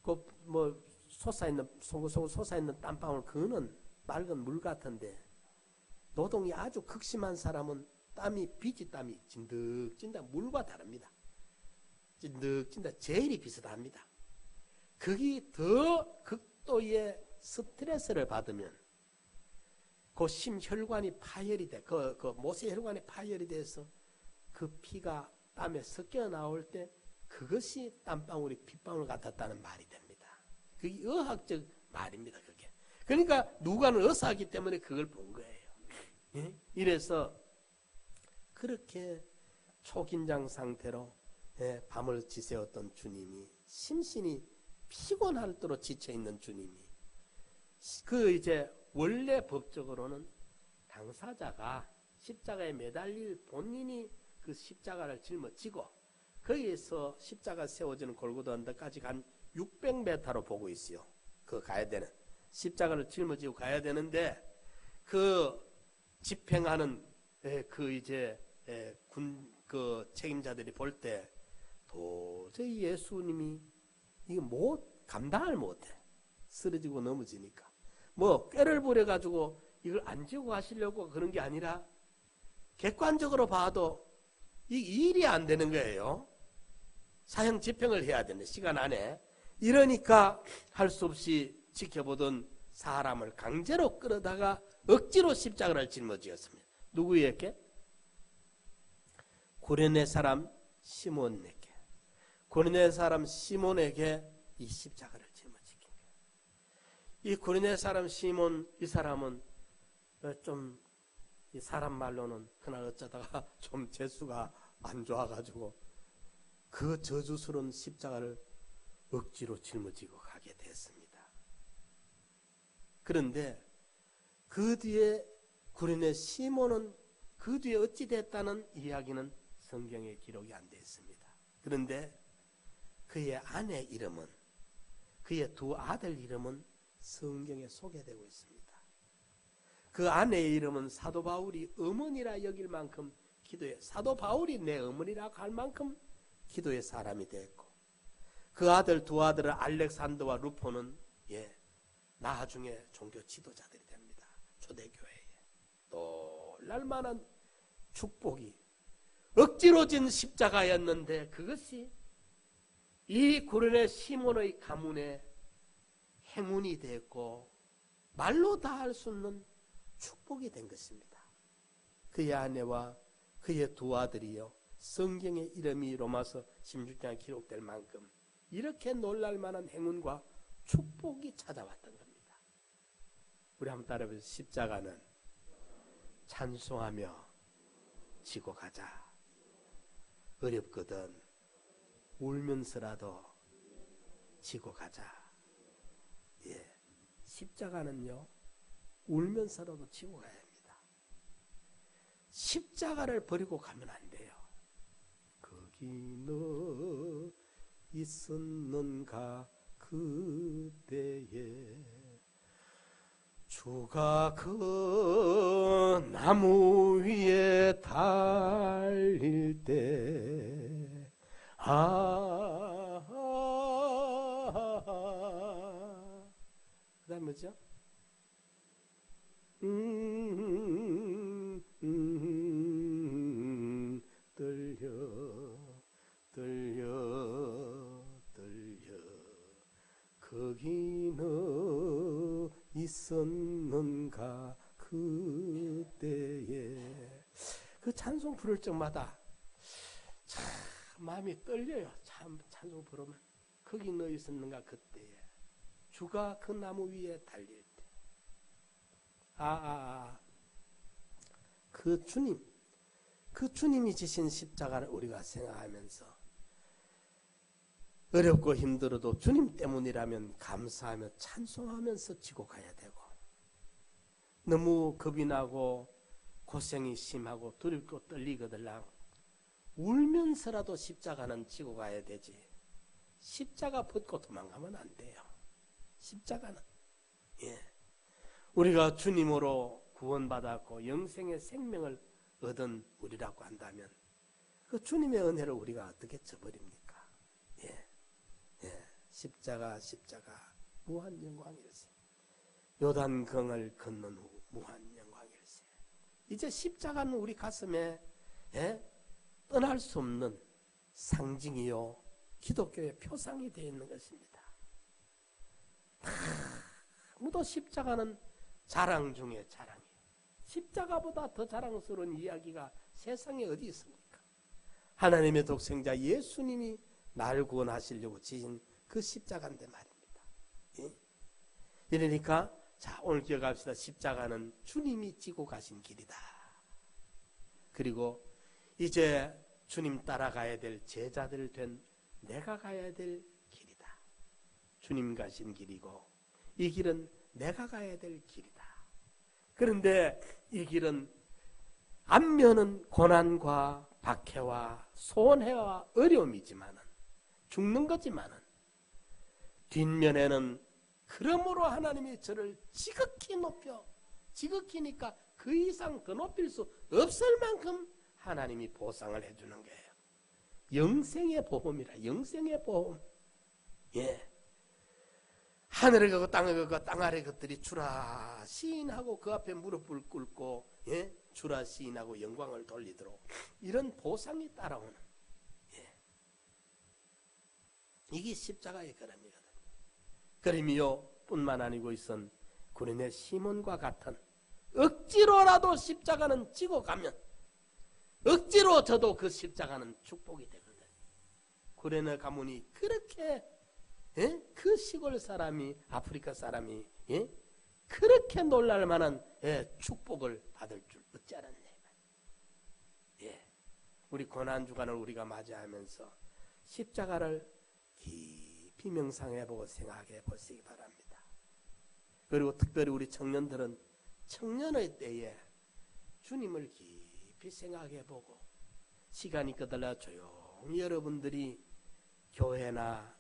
그 뭐 솟아있는 송구송구 솟아있는 땀방울 그거는 맑은 물 같은데 노동이 아주 극심한 사람은 땀이 비지땀이 찐득찐득 물과 다릅니다. 찐득찐득 제일이 비슷합니다. 거기 더 극도의 스트레스를 받으면 그 심혈관이 파열이 돼, 그 못의 혈관이 파열이 돼서 그 피가 땀에 섞여 나올 때 그것이 땀방울이 핏방울 같았다는 말이 됩니다. 그게 의학적 말입니다. 그게. 그러니까 누가는 의사이기 때문에 그걸 본 거예요. 이래서 그렇게 초긴장 상태로 밤을 지새웠던 주님이 심신이 피곤할 대로 지쳐있는 주님이 그 이제 원래 법적으로는 당사자가 십자가에 매달릴 본인이 그 십자가를 짊어지고 그 거기에서 십자가 세워지는 골고다 언덕까지 간 600m로 보고 있어요. 그 가야 되는 십자가를 짊어지고 가야 되는데 그 집행하는 그 이제 군 그 책임자들이 볼 때 도저히 예수님이 이거 못 감당을 못해. 쓰러지고 넘어지니까 뭐 꾀를 부려가지고 이걸 안 지고 가시려고 그런 게 아니라 객관적으로 봐도 이 일이 안 되는 거예요. 사형 집행을 해야 되는 시간 안에. 이러니까 할 수 없이 지켜보던 사람을 강제로 끌어다가 억지로 십자가를 짊어지었습니다. 누구에게? 구레네 사람 시몬에게. 구레네 사람 시몬에게 이 십자가를 짊어지게. 이 구레네 사람 시몬, 이 사람은 좀 이 사람 말로는 그날 어쩌다가 좀 재수가 안 좋아가지고 그 저주스러운 십자가를 억지로 짊어지고 가게 됐습니다. 그런데 그 뒤에 구레네 시몬은 그 뒤에 어찌 됐다는 이야기는 성경에 기록이 안 되어 있습니다. 그런데 그의 아내 이름은, 그의 두 아들 이름은 성경에 소개되고 있습니다. 그 아내의 이름은 사도 바울이 어머니라 여길 만큼 기도해, 사도 바울이 내 어머니라고 할 만큼 기도의 사람이 됐고, 그 아들 두 아들은 알렉산더와 루포는 나중에 종교 지도자들이 됩니다. 초대교회에. 놀랄만한 축복이 억지로 진 십자가였는데 그것이 이 구레네 시몬의 가문의 행운이 됐고 말로 다 할 수 없는 축복이 된 것입니다. 그의 아내와 그의 두 아들이요, 성경의 이름이 로마서 16장에 기록될 만큼 이렇게 놀랄만한 행운과 축복이 찾아왔던 겁니다. 우리 한번 따라해보세요. 십자가는 찬송하며 지고 가자. 어렵거든 울면서라도 지고 가자. 십자가는요, 울면서라도 지고 가야 합니다. 십자가를 버리고 가면 안 돼요. 거기 너 있었는가 그때에 주가 그 나무 위에 달릴 때 그 다음 뭐죠? 떨려 거기 너 있었는가 그때에. 그 찬송 부를 적마다 참 마음이 떨려요. 참 찬송 부르면 거기 너 있었는가 그때에 주가 그 나무 위에 달릴 때. 그 주님이 지신 십자가를 우리가 생각하면서 어렵고 힘들어도 주님 때문이라면 감사하며 찬송하면서 지고 가야 되고, 너무 겁이 나고 고생이 심하고 두렵고 떨리거들랑 울면서라도 십자가는 지고 가야 되지, 십자가 벗고 도망가면 안 돼요. 십자가는 우리가 주님으로 구원받았고 영생의 생명을 얻은 우리라고 한다면 그 주님의 은혜를 우리가 어떻게 저버립니까? 십자가 무한 영광일세. 요단강을 건넌 후 무한 영광일세. 이제 십자가는 우리 가슴에 떠날 수 없는 상징이요 기독교의 표상이 되어 있는 것입니다. 아무도 십자가는 자랑 중에 자랑이에요. 십자가보다 더 자랑스러운 이야기가 세상에 어디 있습니까? 하나님의 독생자 예수님이 나를 구원하시려고 지신 그 십자가인데 말입니다. 이러니까 자, 오늘 기억합시다. 십자가는 주님이 지고 가신 길이다. 그리고 이제 주님 따라가야 될 제자들 된 내가 가야 될 길이다. 주님 가신 길이고 이 길은 내가 가야 될 길이다. 그런데 이 길은 앞면은 고난과 박해와 손해와 어려움이지만은 죽는 거지만은 뒷면에는 그러므로 하나님이 저를 지극히 높여 지극히니까 그 이상 더 높일 수 없을 만큼 하나님이 보상을 해주는 거예요. 영생의 보험이라. 영생의 보험. 예. 하늘에 그거 땅에 그거 땅 아래 것들이 주라 시인하고 그 앞에 무릎을 꿇고 예? 주라 시인하고 영광을 돌리도록 이런 보상이 따라오는 예. 이게 십자가의 걸음이거든요. 걸음이요 뿐만 아니고 있은 구레네 시몬과 같은 억지로라도 십자가는 지고 가면 억지로 저도 그 십자가는 축복이 되거든요. 구레네 가문이 그렇게 예? 그 시골 사람이 아프리카 사람이 예? 그렇게 놀랄 만한 예, 축복을 받을 줄 어찌 알았네. 예. 우리 고난주간을 우리가 맞이하면서 십자가를 깊이 명상해보고 생각해 보시기 바랍니다. 그리고 특별히 우리 청년들은 청년의 때에 주님을 깊이 생각해보고 시간이 거들려 조용히 여러분들이 교회나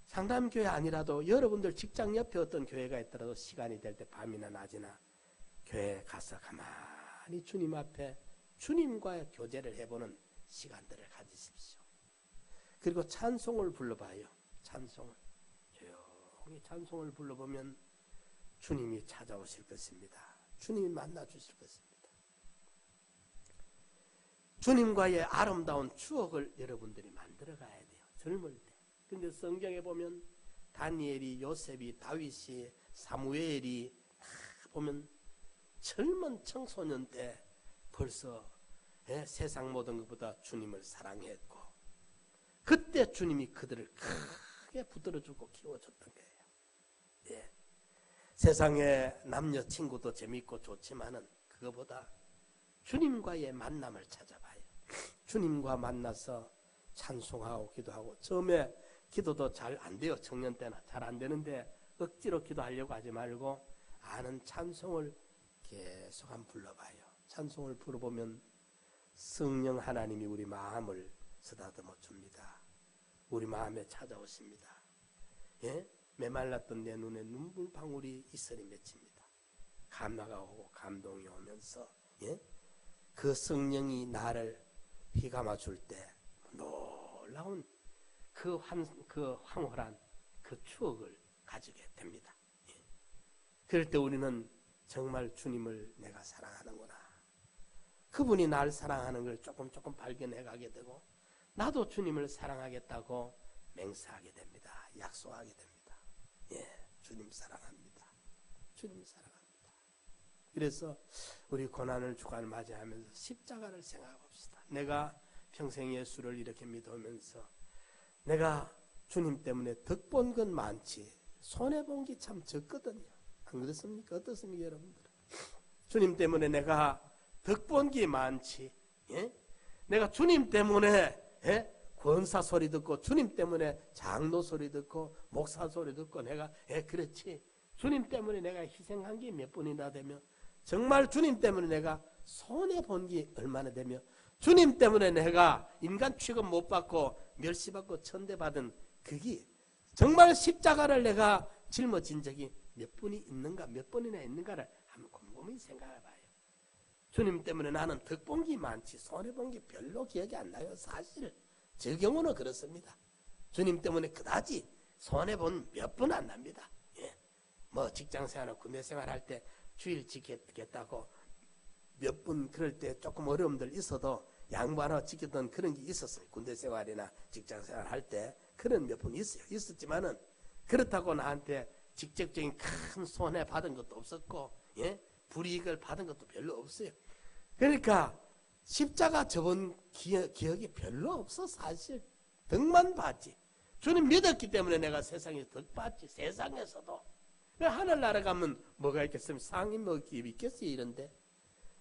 상담교회 아니라도 여러분들 직장 옆에 어떤 교회가 있더라도 시간이 될 때 밤이나 낮이나 교회에 가서 가만히 주님 앞에 주님과의 교제를 해보는 시간들을 가지십시오. 그리고 찬송을 불러봐요. 찬송을 조용히 찬송을 불러보면 주님이 찾아오실 것입니다. 주님이 만나 주실 것입니다. 주님과의 아름다운 추억을 여러분들이 만들어 가야 돼요. 젊을 때. 근데 성경에 보면 다니엘이, 요셉이, 다윗이, 사무엘이 다 보면 젊은 청소년 때 벌써 세상 모든 것보다 주님을 사랑했고 그때 주님이 그들을 크게 붙들어주고 키워줬던 거예요. 예. 세상에 남녀 친구도 재밌고 좋지만은 그거보다 주님과의 만남을 찾아봐요. 주님과 만나서 찬송하고 기도하고 처음에 기도도 잘 안 돼요. 청년 때나 잘 안 되는데 억지로 기도하려고 하지 말고 아는 찬송을 계속 한번 불러봐요. 찬송을 불러보면 성령 하나님이 우리 마음을 쓰다듬어 줍니다. 우리 마음에 찾아오십니다. 예? 메말랐던 내 눈에 눈물방울이 이슬이 맺힙니다. 감화가 오고 감동이 오면서 예? 그 성령이 나를 휘감아 줄 때 놀라운 그 황홀한 그 추억을 가지게 됩니다. 예. 그럴 때 우리는 정말 주님을 내가 사랑하는구나. 그분이 날 사랑하는 걸 조금 발견해 가게 되고 나도 주님을 사랑하겠다고 맹세하게 됩니다. 약속하게 됩니다. 예, 주님 사랑합니다. 주님 사랑합니다. 그래서 우리 고난을 주간을 맞이하면서 십자가를 생각해 봅시다. 내가 평생 예수를 이렇게 믿으면서 내가 주님 때문에 덕본 건 많지 손해본 게 참 적거든요. 안 그렇습니까? 어떻습니까 여러분들? 주님 때문에 내가 덕본 게 많지 예? 내가 주님 때문에 예? 권사 소리 듣고 주님 때문에 장로 소리 듣고 목사 소리 듣고 내가 그렇지 주님 때문에 내가 희생한 게 몇 번이나 되며 정말 주님 때문에 내가 손해본 게 얼마나 되며 주님 때문에 내가 인간 취급 못 받고 멸시받고 천대받은 그게 정말 십자가를 내가 짊어진 적이 몇 번이 있는가 몇 번이나 있는가를 한번 곰곰이 생각해봐요. 주님 때문에 나는 덕본 게 많지 손해본 게 별로 기억이 안 나요. 사실 제 경우는 그렇습니다. 주님 때문에 그다지 손해본 몇 번 안 납니다. 예. 뭐 직장생활 군대생활 할 때 주일 지켰겠다고 몇 분 그럴 때 조금 어려움들 있어도 양보 하나 지켰던 그런 게 있었어요. 군대생활이나 직장생활 할 때 그런 몇 번 있었지만은 그렇다고 나한테 직접적인 큰 손해 받은 것도 없었고 예? 불이익을 받은 것도 별로 없어요. 그러니까 십자가 접은 기억이 별로 없어. 사실 덕만 받지. 주님 믿었기 때문에 내가 세상에서 덕 받지. 세상에서도 하늘나라 가면 뭐가 있겠으면 상이 뭐 있겠어요. 이런데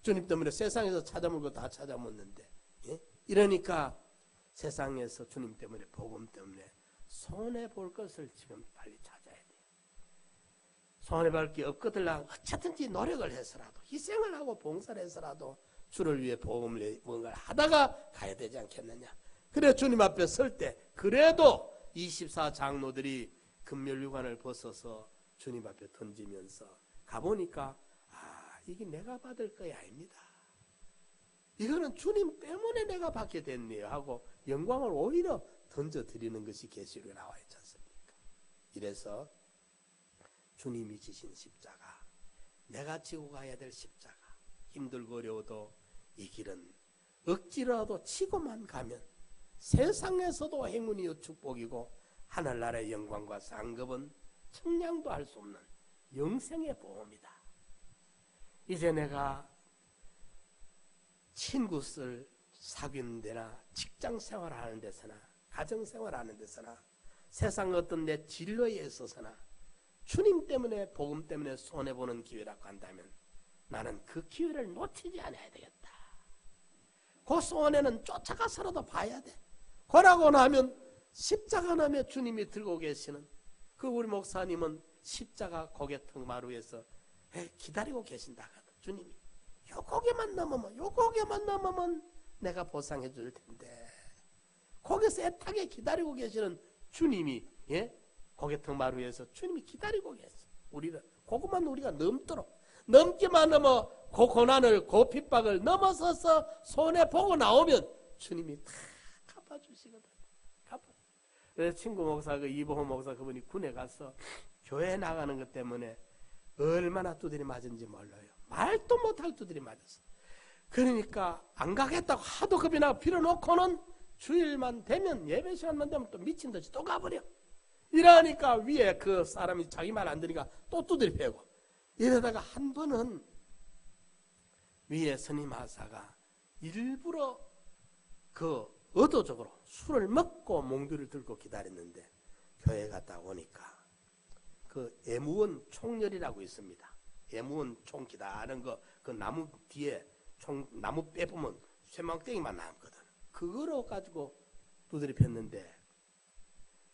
주님 때문에 세상에서 찾아먹은 거 다 찾아먹는데 예? 이러니까 세상에서 주님 때문에 복음 때문에 손해볼 것을 지금 빨리 찾아야 돼요. 손해볼 게 없거들라 어쨌든지 노력을 해서라도 희생을 하고 봉사를 해서라도 주를 위해 복음을 위해 뭔가를 하다가 가야 되지 않겠느냐. 그래 주님 앞에 설 때 그래도 24 장로들이 금멸류관을 벗어서 주님 앞에 던지면서 가보니까 이게 내가 받을 거야 아닙니다. 이거는 주님 때문에 내가 받게 됐네요 하고 영광을 오히려 던져드리는 것이 계시록에 나와 있지 않습니까? 이래서 주님이 지신 십자가, 내가 지고 가야 될 십자가, 힘들고 어려워도 이 길은 억지라도 치고만 가면 세상에서도 행운이요 축복이고 하늘나라의 영광과 상급은 측량도 할 수 없는 영생의 보험이다. 이제 내가 친구를 사귀는 데나 직장생활 하는 데서나 가정생활 하는 데서나 세상 어떤 내 진로에 있어서나 주님 때문에 복음 때문에 손해보는 기회라고 한다면 나는 그 기회를 놓치지 않아야 되겠다. 그 손해는 쫓아가서라도 봐야 돼. 그러고 나면 십자가 나며 주님이 들고 계시는 그 우리 목사님은 십자가 고개턱 마루에서 기다리고 계신다 하거든. 주님이 요 고개만 넘으면 내가 보상해 줄 텐데 거기서 애타게 기다리고 계시는 주님이 고개턱 마루에서 주님이 기다리고 계시. 그것만 우리가 넘기만 넘어 그 고난을 그 핍박을 넘어서서 손해 보고 나오면 주님이 다 갚아주시거든. 그래서 친구 목사 이보호 목사 그분이 군에 가서 교회 나가는 것 때문에 얼마나 두드리 맞은지 몰라요. 말도 못할 두드리 맞았어. 그러니까 안 가겠다고 하도 겁이 나고 빌어놓고는 주일만 되면 예배 시간만 되면 또 미친 듯이 또 가버려. 이러니까 위에 그 사람이 자기 말 안 들으니까 또 두드리 패고 이러다가 한 번은 위에 스님 하사가 일부러 그 의도적으로 술을 먹고 몽두를 들고 기다렸는데 교회 갔다 오니까 그 애무원 총열이라고 있습니다. 애무원 총 기다는 그 나무 뒤에 나무 빼보면 쇠망땡이만 남거든. 그거로 가지고 두드리 폈는데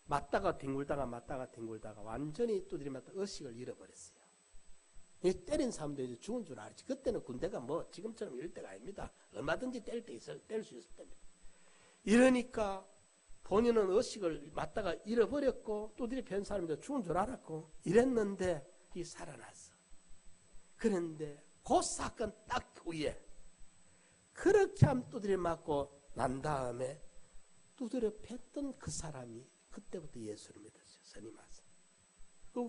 맞다가 뒹굴다가 완전히 두드리 맞다 의식을 잃어버렸어요. 때린 사람도 이제 죽은 줄 알지. 그때는 군대가 뭐 지금처럼 이럴 때가 아닙니다. 얼마든지 뗄 수 있을 때입니다. 이러니까 본인은 의식을 맞다가 잃어버렸고 두드리 편 사람도 죽은 줄 알았고 이랬는데 이 살아났어. 그런데 그 사건 딱 후에 그렇게 함 두드려 맞고 난 다음에 두드려 팼던 그 사람이 그때부터 예수를 믿었어요. 스님 하사.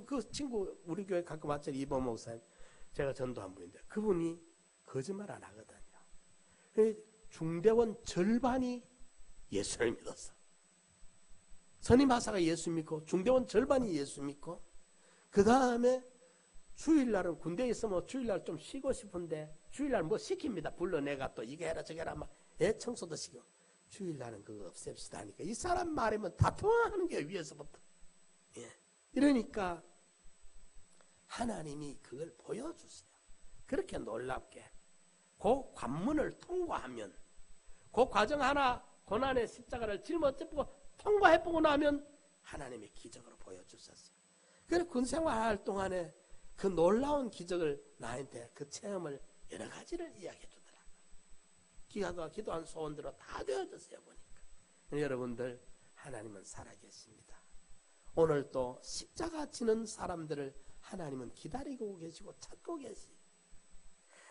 그 친구 우리 교회 가끔 왔죠. 이보 목사님. 제가 전도한 분인데 그분이 거짓말 안 하거든요. 중대원 절반이 예수를 믿었어. 스님 하사가 예수 믿고 중대원 절반이 예수 믿고 그 다음에 주일날은 군대에 있으면 주일날 좀 쉬고 싶은데 주일날 뭐 시킵니다. 불러내가 또 이게 해라 저게 해라 막 청소도 시키고 주일날은 그거 없앱시다 하니까 이 사람 말이면 다 통하는 게 위에서부터. 이러니까 하나님이 그걸 보여주세요. 그렇게 놀랍게 그 관문을 통과하면 그 과정 하나 고난의 십자가를 짊어지고 통과해보고 나면 하나님의 기적으로 보여주셨어요. 그래서 군생활 동안에 그 놀라운 기적을 나한테 그 체험을 여러 가지를 이야기해 주더라고요. 기도한 소원대로 다 되어졌어요. 보니까. 여러분들 하나님은 살아계십니다. 오늘 또 십자가 지는 사람들을 하나님은 기다리고 계시고 찾고 계시.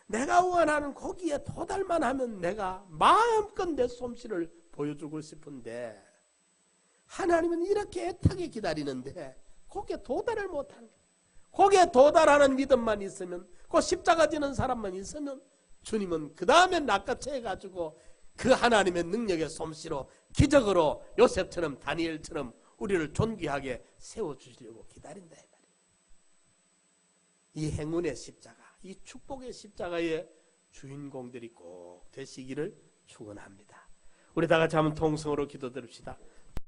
내가 원하는 거기에 도달만 하면 내가 마음껏 내 솜씨를 보여주고 싶은데 하나님은 이렇게 애타게 기다리는데 거기에 도달을 못하는 거예요. 거기에 도달하는 믿음만 있으면 그 십자가 지는 사람만 있으면 주님은 그 다음에 낚아채가지고 그 하나님의 능력의 솜씨로 기적으로 요셉처럼 다니엘처럼 우리를 존귀하게 세워주시려고 기다린다. 이 행운의 십자가, 이 축복의 십자가의 주인공들이 꼭 되시기를 축원합니다. 우리 다 같이 한번 통성으로 기도드립시다.